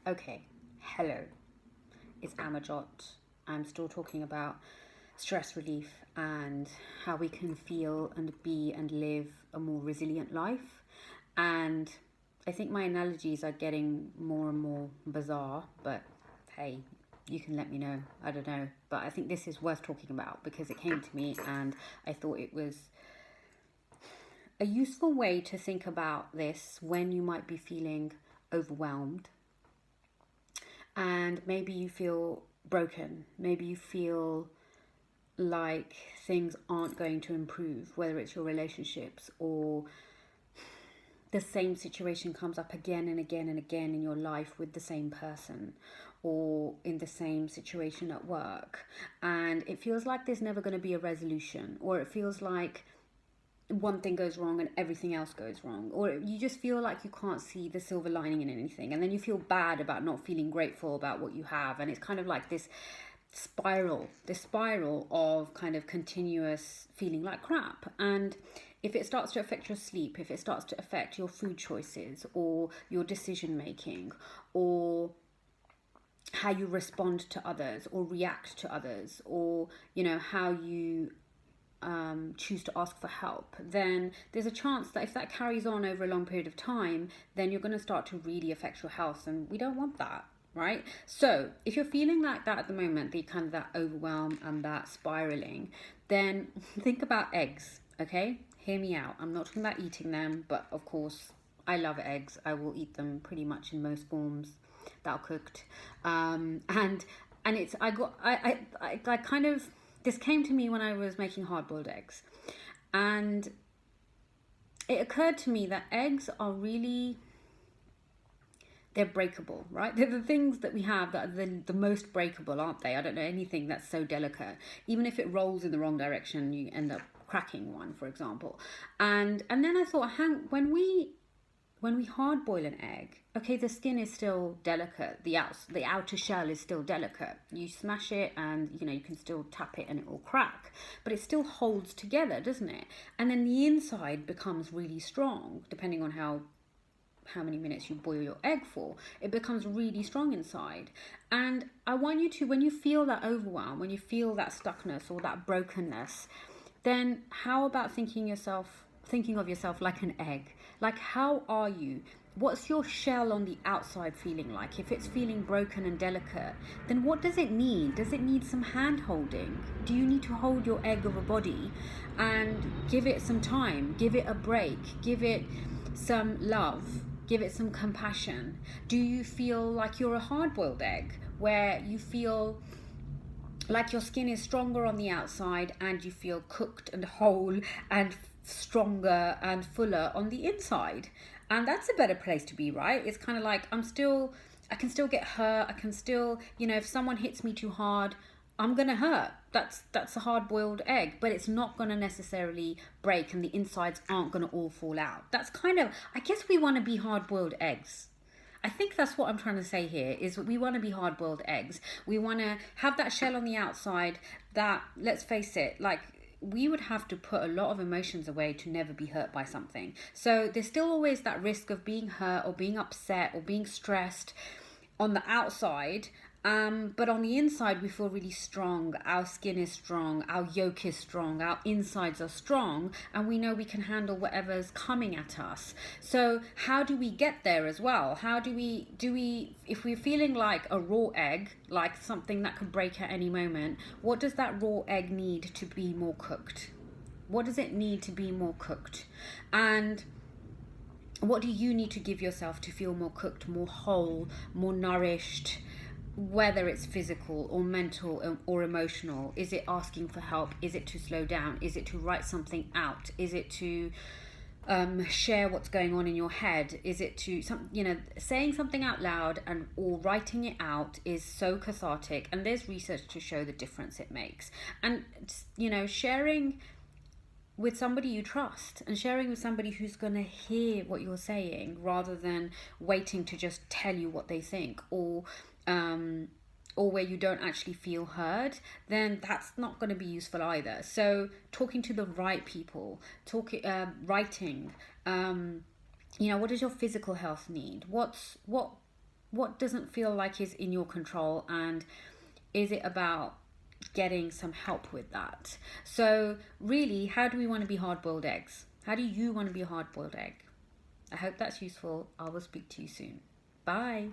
Okay, hello, it's AmarRouh. I'm still talking about stress relief and how we can feel and be and live a more resilient life. And I think my analogies are getting more and more bizarre, but hey, you can let me know. I don't know. But I think this is worth talking about because it came to me and I thought it was a useful way to think about this when you might be feeling overwhelmed and maybe you feel broken, maybe you feel like things aren't going to improve, whether it's your relationships or the same situation comes up again and again and again in your life with the same person or in the same situation at work, and it feels like there's never going to be a resolution, or it feels like one thing goes wrong and everything else goes wrong, or you just feel like you can't see the silver lining in anything, and then you feel bad about not feeling grateful about what you have, and it's kind of like this spiral of kind of continuous feeling like crap. And if it starts to affect your sleep, if it starts to affect your food choices or your decision making or how you respond to others or react to others, or how you choose to ask for help, then there's a chance that if that carries on over a long period of time, then you're going to start to really affect your health, and we don't want that, right? So if you're feeling like that at the moment, the kind of that overwhelm and that spiraling, then think about eggs. Okay, hear me out. I'm not talking about eating them, but of course I love eggs. I will eat them pretty much in most forms that are cooked. And it's I kind of, this came to me when I was making hard-boiled eggs, and it occurred to me that eggs are really, they're breakable, right? They're the things that we have that are the most breakable, aren't they? I don't know anything that's so delicate. Even if it rolls in the wrong direction, you end up cracking one, for example. And then I thought, when we hard boil an egg, okay, the skin is still delicate, the outer shell is still delicate. You smash it and you can still tap it and it will crack, but it still holds together, doesn't it? And then the inside becomes really strong, depending on how many minutes you boil your egg for. It becomes really strong inside. And I want you to, when you feel that overwhelm, when you feel that stuckness or that brokenness, then how about thinking of yourself like an egg? Like, how are you? What's your shell on the outside feeling like? If it's feeling broken and delicate, then what does it need? Does it need some hand holding? Do you need to hold your egg of a body and give it some time, give it a break, give it some love, give it some compassion? Do you feel like you're a hard-boiled egg where you feel like your skin is stronger on the outside and you feel cooked and whole and stronger and fuller on the inside? And that's a better place to be, right? It's kind of like, I can still get hurt. I can still, if someone hits me too hard, I'm gonna hurt. That's a hard-boiled egg, but it's not gonna necessarily break and the insides aren't gonna all fall out. That's kind of, I guess we want to be hard-boiled eggs. I think that's what I'm trying to say here, is we want to be hard-boiled eggs. We want to have that shell on the outside that, let's face it, like, we would have to put a lot of emotions away to never be hurt by something. So there's still always that risk of being hurt or being upset or being stressed on the outside. But on the inside, we feel really strong. Our skin is strong. Our yolk is strong. Our insides are strong. And we know we can handle whatever's coming at us. So how do we get there as well? How do we, if we're feeling like a raw egg, like something that could break at any moment, what does that raw egg need to be more cooked? What does it need to be more cooked? And what do you need to give yourself to feel more cooked, more whole, more nourished? Whether it's physical or mental or emotional. Is it asking for help? Is it to slow down? Is it to write something out? Is it to share what's going on in your head? Is it to saying something out loud or writing it out is so cathartic, and there's research to show the difference it makes. And sharing with somebody you trust and sharing with somebody who's going to hear what you're saying rather than waiting to just tell you what they think, or where you don't actually feel heard, then that's not going to be useful either. So talking to the right people, writing, what does your physical health need? What What doesn't feel like is in your control, and is it about getting some help with that? So really, how do we want to be hard-boiled eggs? How do you want to be a hard-boiled egg? I hope that's useful. I will speak to you soon. Bye.